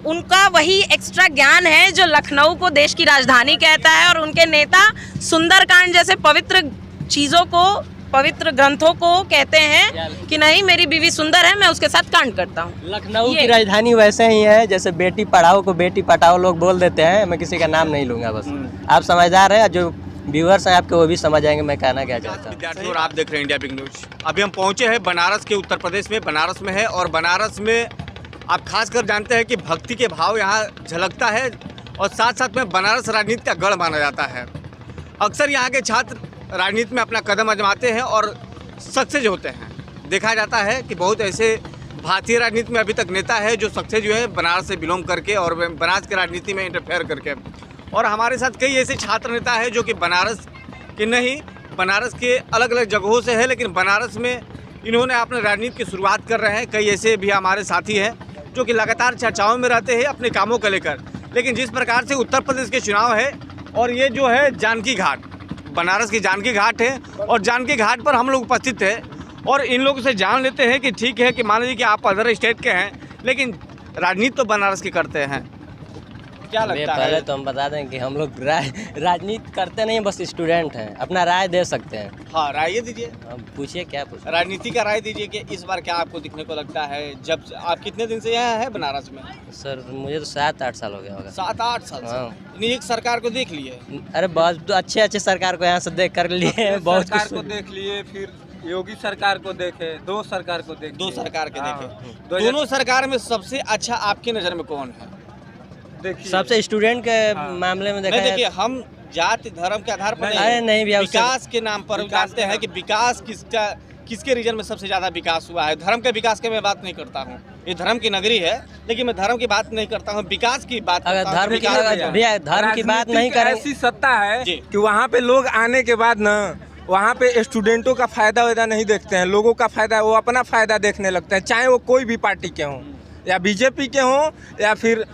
उनका वही एक्स्ट्रा ज्ञान है जो लखनऊ को देश की राजधानी कहता है, और उनके नेता सुंदरकांड जैसे पवित्र चीज़ों को, पवित्र ग्रंथों को कहते हैं कि नहीं मेरी बीवी सुंदर है, मैं उसके साथ कांड करता हूँ। लखनऊ की राजधानी वैसे ही है जैसे बेटी पढ़ाओ को बेटी पटाओ लोग बोल देते हैं। मैं किसी का नाम नहीं लूँगा, बस आप समझदार हैं, जो व्यूअर्स हैं आपके वो भी समझ आएंगे मैं कहना क्या चाहता हूँ। विद्यार्थी और आप देख रहे हैं इंडिया बिग न्यूज। अभी हम पहुंचे हैं बनारस के, उत्तर प्रदेश में बनारस में है, और बनारस में आप खासकर जानते हैं कि भक्ति के भाव यहाँ झलकता है, और साथ साथ में बनारस राजनीति का गढ़ माना जाता है। अक्सर यहाँ के छात्र राजनीति में अपना कदम आजमाते हैं और सक्सेस होते हैं। देखा जाता है कि बहुत ऐसे भारतीय राजनीति में अभी तक नेता है जो सक्सेस जो है बनारस से बिलोंग करके और बनारस की राजनीति में इंटरफेयर करके। और हमारे साथ कई ऐसे छात्र नेता है जो कि बनारस के नहीं, बनारस के अलग अलग जगहों से है, लेकिन बनारस में इन्होंने अपने राजनीति की शुरुआत कर रहे हैं। कई ऐसे भी हमारे साथी हैं जो कि लगातार चर्चाओं में रहते हैं अपने कामों को लेकर। लेकिन जिस प्रकार से उत्तर प्रदेश के चुनाव है, और ये जो है जानकी घाट, बनारस की जानकी घाट है, और जानकी घाट पर हम लोग उपस्थित हैं और इन लोगों से जान लेते हैं कि ठीक है कि मान लीजिए कि आप अदर स्टेट के हैं, लेकिन राजनीति तो बनारस की करते हैं, क्या लगता है? पहले तो हम बता दें कि हम लोग राजनीति करते नहीं, बस स्टूडेंट हैं, अपना राय दे सकते हैं। हाँ, राय दीजिए। पूछिए क्या पूछ, राजनीति का राय दीजिए कि इस बार क्या आपको दिखने को लगता है। जब आप कितने दिन से यहाँ है बनारस में? सर मुझे तो 7-8 साल हो गया होगा। 7-8 साल से? नहीं, एक सरकार को देख लिए? अरे बहुत तो अच्छे सरकार को यहाँ से देख कर लिए, बहुत सरकार को देख लिए, फिर योगी सरकार को देखे, 2 सरकार को देखे, 2 सरकार के देखे। दोनों सरकार में सबसे अच्छा आपकी नज़र में कौन है? सबसे स्टूडेंट के मामले में देखा, देखिए हम जाति धर्म के आधार पर नहीं भैया, विकास के नाम पर जानते हैं कि विकास किसके रीजन में सबसे ज्यादा विकास हुआ है। धर्म के विकास की मैं बात नहीं करता हूँ, ये धर्म की नगरी है, लेकिन मैं धर्म की बात नहीं करता हूँ, विकास की बात करता हूँ। धर्म की बात नहीं कर, ऐसी सत्ता है कि वहाँ पे लोग आने के बाद ना वहाँ पे स्टूडेंटों का फायदा वायदा नहीं देखते हैं, लोगों का फायदा, वो अपना फायदा देखने लगते हैं, चाहे वो कोई भी पार्टी के हों, या बीजेपी के हों, या फिर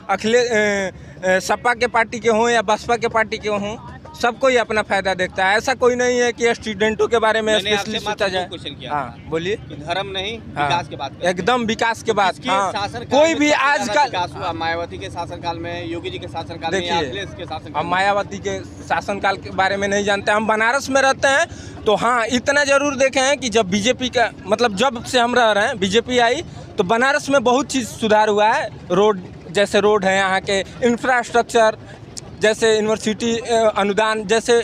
सपा के पार्टी के हों, या बसपा के पार्टी के हों, सबको ही अपना फायदा देखता है। ऐसा कोई नहीं है कि स्टूडेंटों के बारे में स्पेशली सोचा जाए। हाँ बोलिए। धर्म नहीं, विकास के बात, एकदम विकास के बात। हाँ, कोई भी आजकल मायावती के शासनकाल में, योगी जी के शासनकाल में, अखिलेश के शासनकाल में, हम मायावती के शासनकाल के बारे में नहीं जानते। हम बनारस में रहते हैं तो हाँ इतना जरूर देखे हैं कि जब बीजेपी का मतलब जब से हम रह रहे हैं बीजेपी आई तो बनारस में बहुत चीज़ सुधार हुआ है। रोड जैसे रोड है, यहाँ के इंफ्रास्ट्रक्चर जैसे यूनिवर्सिटी अनुदान जैसे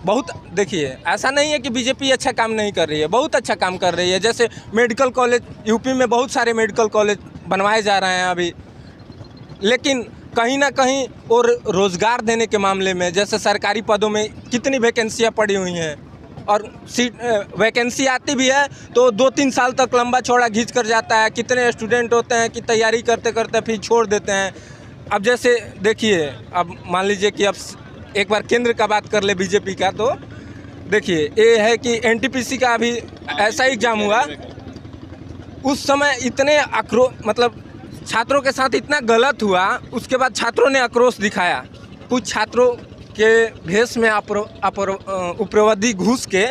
बहुत, देखिए ऐसा नहीं है कि बीजेपी अच्छा काम नहीं कर रही है, बहुत अच्छा काम कर रही है। जैसे मेडिकल कॉलेज, यूपी में बहुत सारे मेडिकल कॉलेज बनवाए जा रहे हैं अभी, लेकिन कहीं ना कहीं और रोज़गार देने के मामले में जैसे सरकारी पदों में कितनी वैकेंसियाँ पड़ी हुई हैं, और सीट वैकेंसी आती भी है तो 2-3 साल तक लंबा चौड़ा घींच कर जाता है। कितने स्टूडेंट होते हैं कि तैयारी करते करते फिर छोड़ देते हैं। अब जैसे देखिए, अब मान लीजिए कि अब एक बार केंद्र का बात कर ले बीजेपी का, तो देखिए ये है कि एनटीपीसी का अभी ऐसा एग्जाम हुआ, उस समय इतने मतलब छात्रों के साथ इतना गलत हुआ, उसके बाद छात्रों ने आक्रोश दिखाया, कुछ छात्रों के भेष में उग्रवादी घुस के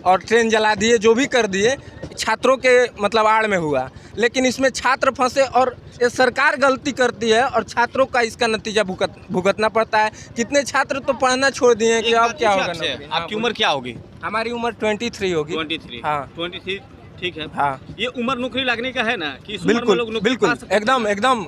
और ट्रेन जला दिए, जो भी कर दिए, छात्रों के मतलब आड़ में हुआ। लेकिन इसमें छात्र फंसे और ये सरकार गलती करती है और छात्रों का इसका नतीजा भुगतना पड़ता है। कितने छात्र तो पढ़ना छोड़ दिए हैं कि अब क्या होगा। आपकी उम्र क्या होगी? हमारी उम्र 23 होगी। 23? हाँ 23, ठीक है। हाँ, ये उम्र नौकरी लगने का है ना कि इस बिल्कुल लोग बिल्कुल एकदम।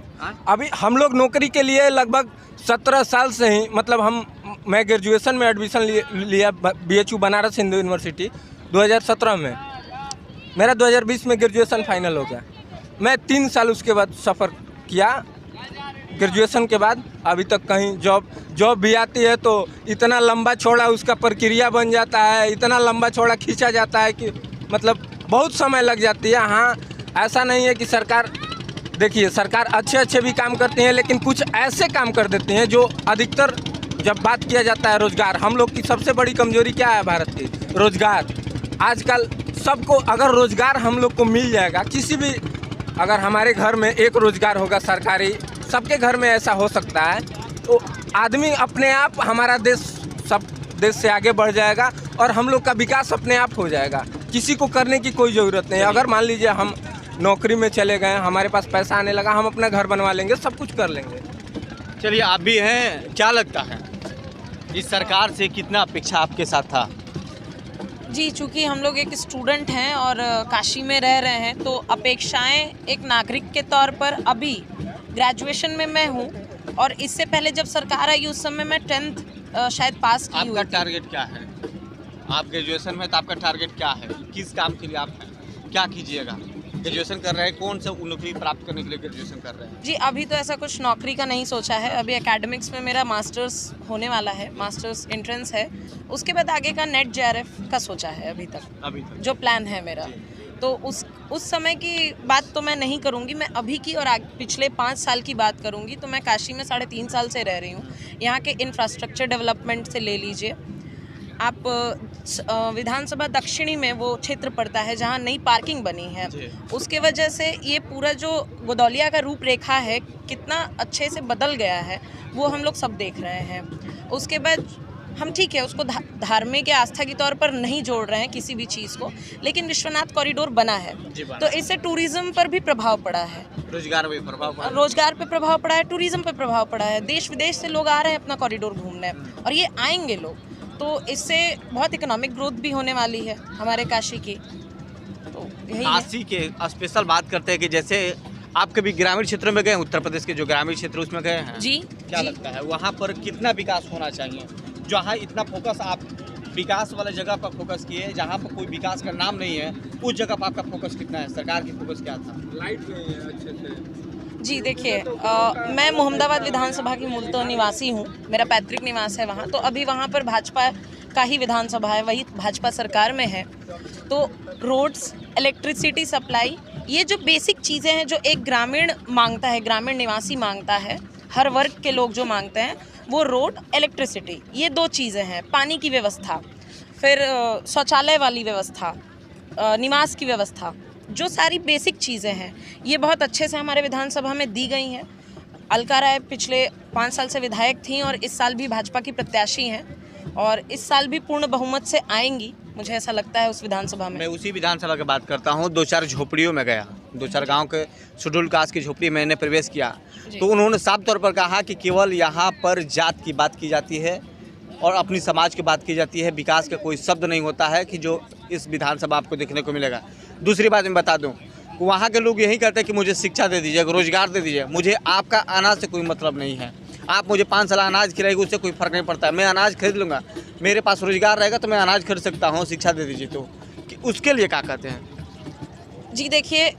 अभी हम लोग नौकरी के लिए लगभग 17 साल से ही, मतलब मैं ग्रेजुएशन में एडमिशन लिया BHU बनारस हिंदू यूनिवर्सिटी 2017 में, मेरा 2020 में ग्रेजुएशन फाइनल हो गया। मैं 3 साल उसके बाद सफ़र किया ग्रेजुएशन के बाद, अभी तक कहीं जॉब भी आती है तो इतना लंबा चौड़ा उसका प्रक्रिया बन जाता है, इतना लंबा चौड़ा खींचा जाता है कि मतलब बहुत समय लग जाती है। हाँ, ऐसा नहीं है कि सरकार, देखिए सरकार अच्छे भी काम करती है, लेकिन कुछ ऐसे काम कर देती हैं जो अधिकतर, जब बात किया जाता है रोज़गार, हम लोग की सबसे बड़ी कमजोरी क्या है भारत की? रोज़गार। आजकल सबको अगर रोज़गार हम लोग को मिल जाएगा, किसी भी, अगर हमारे घर में एक रोज़गार होगा सरकारी, सबके घर में ऐसा हो सकता है, तो आदमी अपने आप, हमारा देश सब देश से आगे बढ़ जाएगा और हम लोग का विकास अपने आप हो जाएगा। किसी को करने की कोई ज़रूरत नहीं। अगर मान लीजिए हम नौकरी में चले गए, हमारे पास पैसा आने लगा, हम अपना घर बनवा लेंगे, सब कुछ कर लेंगे। चलिए आप भी हैं, क्या लगता है इस सरकार से कितना अपेक्षा आपके साथ था? जी, चूँकि हम लोग एक स्टूडेंट हैं और काशी में रह रहे हैं, तो अपेक्षाएं एक नागरिक के तौर पर अभी ग्रेजुएशन में मैं हूँ, और इससे पहले जब सरकार आई उस समय मैं 10th शायद पास की आपका हुई थी। टारगेट क्या है? आप ग्रेजुएशन में तो आपका टारगेट क्या है? किस काम के लिए आप हैं? क्या कीजिएगा? ग्रेजुएशन कर रहे हैं, कौन सा नौकरी प्राप्त करने के लिए ग्रेजुएशन कर रहे हैं? जी, अभी तो ऐसा कुछ नौकरी का नहीं सोचा है। अभी एकेडमिक्स में मेरा मास्टर्स होने वाला है, मास्टर्स एंट्रेंस है। उसके बाद आगे का नेट जेआरएफ का सोचा है अभी तक जो प्लान है मेरा। तो उस समय की बात तो मैं नहीं करूंगी, मैं अभी की और पिछले 5 साल की बात करूंगी। तो मैं काशी में 3.5 साल से रह रही हूँ। यहाँ के इंफ्रास्ट्रक्चर डेवलपमेंट से ले लीजिए आप, विधानसभा दक्षिणी में वो क्षेत्र पड़ता है जहाँ नई पार्किंग बनी है, उसके वजह से ये पूरा जो गोदौलिया का रूपरेखा है कितना अच्छे से बदल गया है, वो हम लोग सब देख रहे हैं। उसके बाद हम ठीक है उसको धार्मिक या आस्था के तौर पर नहीं जोड़ रहे हैं किसी भी चीज़ को, लेकिन विश्वनाथ कॉरिडोर बना है तो इससे टूरिज्म पर भी प्रभाव पड़ा है, रोजगार पे प्रभाव पड़ा है, रोजगार पे प्रभाव पड़ा है, टूरिज्म पे प्रभाव पड़ा है। देश विदेश से लोग आ रहे हैं अपना कॉरिडोर घूमने, और ये आएंगे लोग, तो इससे बहुत इकोनॉमिक ग्रोथ भी होने वाली है हमारे काशी की। तो यही है। काशी के स्पेशल बात करते हैं कि जैसे आप कभी ग्रामीण क्षेत्रों में गए, उत्तर प्रदेश के जो ग्रामीण क्षेत्र उसमें गए हैं? जी, क्या लगता है वहाँ पर कितना विकास होना चाहिए? जहाँ इतना फोकस आप विकास वाले जगह पर फोकस किए, जहाँ पर कोई विकास का नाम नहीं है, उस जगह पर आपका फोकस कितना है? सरकार की फोकस क्या था? लाइट नहीं है अच्छे से। जी देखिए, मैं मोहम्मदाबाद विधानसभा की मूलतः निवासी हूँ, मेरा पैतृक निवास है वहाँ। तो अभी वहाँ पर भाजपा का ही विधानसभा है, वही भाजपा सरकार में है। तो रोड्स, इलेक्ट्रिसिटी सप्लाई, ये जो बेसिक चीज़ें हैं जो एक ग्रामीण मांगता है, ग्रामीण निवासी मांगता है, हर वर्ग के लोग जो मांगते हैं, वो रोड, इलेक्ट्रिसिटी, ये 2 चीज़ें हैं। पानी की व्यवस्था, फिर शौचालय वाली व्यवस्था, निवास की व्यवस्था, जो सारी बेसिक चीज़ें हैं ये बहुत अच्छे से हमारे विधानसभा में दी गई हैं। अलका राय पिछले 5 साल से विधायक थीं और इस साल भी भाजपा की प्रत्याशी हैं, और इस साल भी पूर्ण बहुमत से आएंगी, मुझे ऐसा लगता है उस विधानसभा में। मैं उसी विधानसभा की बात करता हूँ। 2-4 झोपड़ियों में गया, 2-4 गांव के शेड्यूल कास्ट की झोपड़ी मैंने प्रवेश किया, तो उन्होंने साफ तौर पर कहा कि केवल यहाँ पर जात की बात की जाती है और अपनी समाज की बात की जाती है, विकास का कोई शब्द नहीं होता है कि जो इस विधानसभा आपको देखने को मिलेगा। दूसरी बात मैं बता दूं, वहाँ के लोग यही कहते हैं कि मुझे शिक्षा दे दीजिए, रोजगार दे दीजिए। मुझे आपका अनाज से कोई मतलब नहीं है, आप मुझे 5 साल अनाज खिलाएगी उससे कोई फ़र्क नहीं पड़ता। मैं अनाज खरीद लूँगा, मेरे पास रोजगार रहेगा तो मैं अनाज खरीद सकता हूँ, शिक्षा दे दीजिए। तो कि उसके लिए क्या कहते हैं? जी देखिए,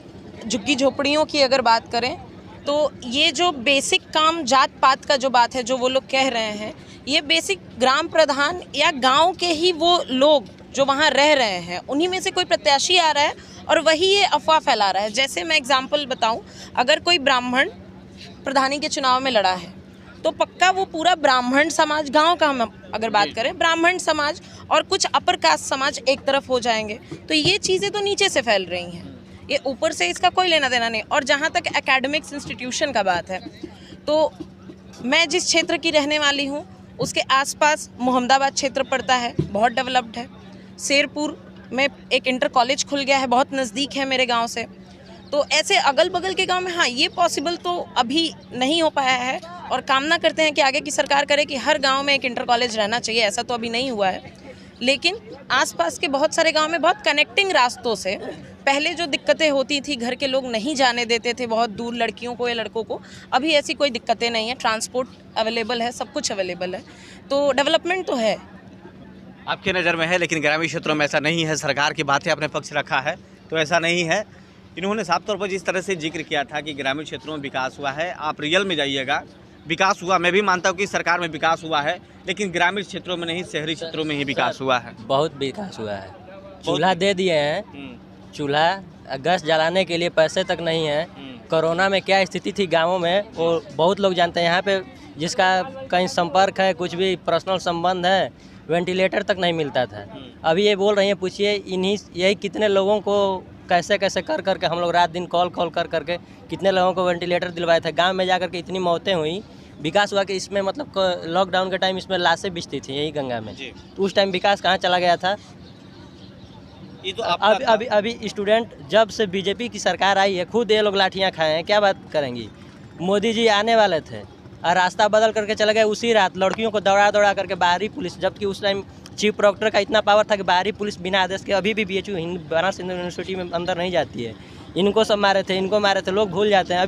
झुग्गी झोपड़ियों की अगर बात करें तो ये जो बेसिक काम जात पात का जो बात है, जो वो लोग कह रहे हैं, ये बेसिक ग्राम प्रधान या गांव के ही वो लोग जो वहाँ रह रहे हैं, उन्हीं में से कोई प्रत्याशी आ रहा है और वही ये अफवाह फैला रहा है। जैसे मैं एग्जांपल बताऊं, अगर कोई ब्राह्मण प्रधानी के चुनाव में लड़ा है तो पक्का वो पूरा ब्राह्मण समाज, गांव का हम अगर बात करें, ब्राह्मण समाज और कुछ अपर कास्ट समाज एक तरफ हो जाएंगे। तो ये चीज़ें तो नीचे से फैल रही हैं, ये ऊपर से इसका कोई लेना देना नहीं। और जहाँ तक एकेडमिक्स इंस्टीट्यूशन का बात है, तो मैं जिस क्षेत्र की रहने वाली हूँ उसके आसपास मोहम्मदाबाद क्षेत्र पड़ता है, बहुत डेवलप्ड है। शेरपुर में एक इंटर कॉलेज खुल गया है, बहुत नज़दीक है मेरे गांव से। तो ऐसे अगल बगल के गांव में हाँ ये पॉसिबल तो अभी नहीं हो पाया है, और कामना करते हैं कि आगे की सरकार करे कि हर गांव में एक इंटर कॉलेज रहना चाहिए। ऐसा तो अभी नहीं हुआ है, लेकिन आसपास के बहुत सारे गांव में बहुत कनेक्टिंग रास्तों से पहले जो दिक्कतें होती थी, घर के लोग नहीं जाने देते थे बहुत दूर लड़कियों को या लड़कों को, अभी ऐसी कोई दिक्कतें नहीं है। ट्रांसपोर्ट अवेलेबल है, सब कुछ अवेलेबल है, तो डेवलपमेंट तो है। आपके नज़र में है, लेकिन ग्रामीण क्षेत्रों में ऐसा नहीं है। सरकार की बातें अपने पक्ष रखा है तो ऐसा नहीं है। इन्होंने साफ तौर पर जिस तरह से जिक्र किया था कि ग्रामीण क्षेत्रों में विकास हुआ है, आप रियल में जाइएगा, विकास हुआ। मैं भी मानता हूँ कि सरकार में विकास हुआ है, लेकिन ग्रामीण क्षेत्रों में नहीं, शहरी क्षेत्रों में ही विकास हुआ है। बहुत विकास हुआ है। चूल्हा दे दिए हैं, चूल्हा गैस जलाने के लिए पैसे तक नहीं है। कोरोना में क्या स्थिति थी गाँवों में वो बहुत लोग जानते हैं। यहाँ पे जिसका कहीं संपर्क है, कुछ भी पर्सनल संबंध है, वेंटिलेटर तक नहीं मिलता था। अभी ये बोल रही हैं, पूछिए इन्हीं यही कितने लोगों को कैसे कैसे कर करके हम लोग रात दिन कॉल कर करके कितने लोगों को वेंटिलेटर दिलवाए थे। गांव में जाकर के इतनी मौतें हुई, विकास हुआ कि इसमें मतलब लॉकडाउन के टाइम इसमें लाशें बिछती थी यही गंगा में। तो उस टाइम विकास कहाँ चला गया था? ये तो अभी स्टूडेंट जब से बीजेपी की सरकार आई है, खुद ये लोग लाठियाँ खाए हैं, क्या बात करेंगी। मोदी जी आने वाले थे, और रास्ता बदल करके चले गए उसी रात, लड़कियों को दौड़ा दौड़ा करके बाहरी पुलिस, जबकि उस टाइम चीफ प्रोक्टर का इतना पावर था कि बाहरी पुलिस बिना आदेश के अभी भी BHU बनारस हिंदू यूनिवर्सिटी में अंदर नहीं जाती है। इनको सब मारे थे, इनको मारे थे, लोग भूल जाते हैं।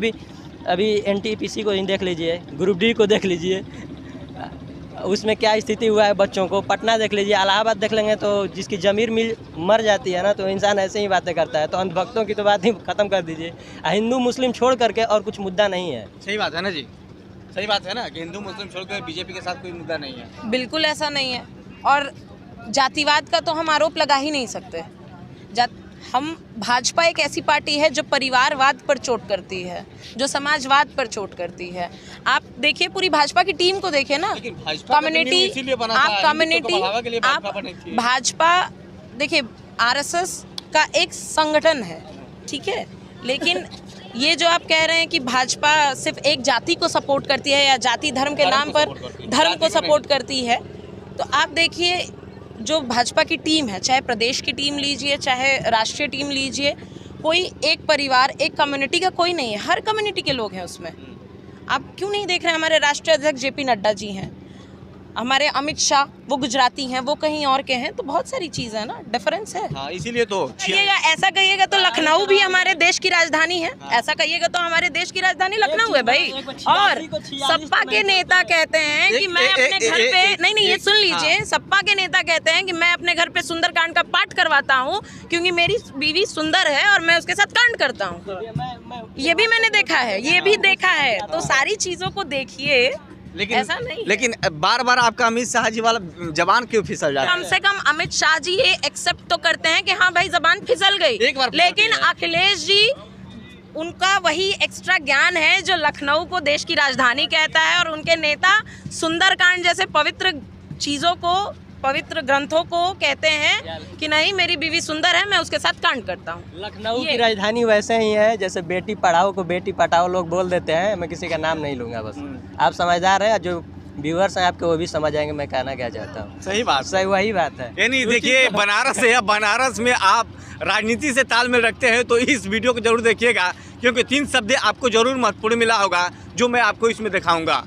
अभी NTPC को देख लीजिए, ग्रुप D को देख लीजिए, उसमें क्या स्थिति हुआ है बच्चों को। पटना देख लीजिए, इलाहाबाद देख लेंगे तो जिसकी ज़मीर मिल मर जाती है ना, तो इंसान ऐसे ही बातें करता है। तो अंधभक्तों की तो बात ही ख़त्म कर दीजिए, हिंदू मुस्लिम छोड़ करके और कुछ मुद्दा नहीं है। सही बात है ना जी, सही बात है ना कि हिंदू मुस्लिम छोड़कर बीजेपी के साथ कोई मुद्दा नहीं है। बिल्कुल ऐसा नहीं है। और जातिवाद का तो हम आरोप लगा ही नहीं सकते। हम भाजपा एक ऐसी पार्टी है जो परिवारवाद पर चोट करती है, जो समाजवाद पर चोट करती है। आप देखिए पूरी भाजपा की टीम को देखिए ना, कम्युनिटी, आप कम्युनिटी, आप भाजपा देखिए RSS का एक संगठन है, ठीक है। लेकिन ये जो आप कह रहे हैं कि भाजपा सिर्फ एक जाति को सपोर्ट करती है या जाति धर्म के नाम पर धर्म को सपोर्ट करती है, तो आप देखिए जो भाजपा की टीम है, चाहे प्रदेश की टीम लीजिए चाहे राष्ट्रीय टीम लीजिए, कोई एक परिवार एक कम्युनिटी का कोई नहीं है, हर कम्युनिटी के लोग हैं उसमें। आप क्यों नहीं देख रहे हैं हमारे राष्ट्रीय अध्यक्ष JP नड्डा जी हैं, हमारे अमित शाह वो गुजराती हैं, वो कहीं और के हैं, तो बहुत सारी चीज़ है ना, डिफरेंस है। हाँ, इसीलिए तो कहिएगा, ऐसा कहिएगा तो लखनऊ भी हमारे देश की राजधानी है, ऐसा कहिएगा तो हमारे देश की राजधानी लखनऊ है भाई। और सपा के नेता कहते हैं कि मैं अपने घर पे, नहीं ये सुन लीजिए, सपा के नेता कहते हैं कि मैं अपने घर पे सुंदरकांड का पाठ करवाता हूँ क्योंकि मेरी बीवी सुंदर है और मैं उसके साथ कांड करता हूँ। ये भी मैंने देखा है, ये भी देखा है। तो सारी चीज़ों को देखिए, लेकिन ऐसा नहीं। लेकिन बार बार आपका अमित शाह जी वाला जबान क्यों फिसल जाता है? कम से कम अमित शाह जी ये एक्सेप्ट तो करते हैं कि हाँ भाई जबान फिसल गई, एक बार फिसल लेकिन गई है। अखिलेश जी, उनका वही एक्स्ट्रा ज्ञान है जो लखनऊ को देश की राजधानी कहता है, और उनके नेता सुंदरकांड जैसे पवित्र चीज़ों को, पवित्र ग्रंथों को कहते हैं कि नहीं मेरी बीवी सुंदर है, मैं उसके साथ कांड करता हूँ। लखनऊ की राजधानी वैसे ही है जैसे बेटी पढ़ाओ को बेटी पटाओ लोग बोल देते हैं। मैं किसी का नाम नहीं लूँगा, बस आप समझदार है, जो व्यूअर्स हैं आपके वो भी समझ आएंगे मैं कहना क्या चाहता हूँ। सही बात, सही वही बात है। यानी देखिए बनारस है, बनारस में आप राजनीति से तालमेल रखते हैं तो इस वीडियो को जरूर देखिएगा, क्योंकि 3 शब्द आपको जरूर महत्वपूर्ण मिला होगा जो मैं आपको इसमें दिखाऊंगा।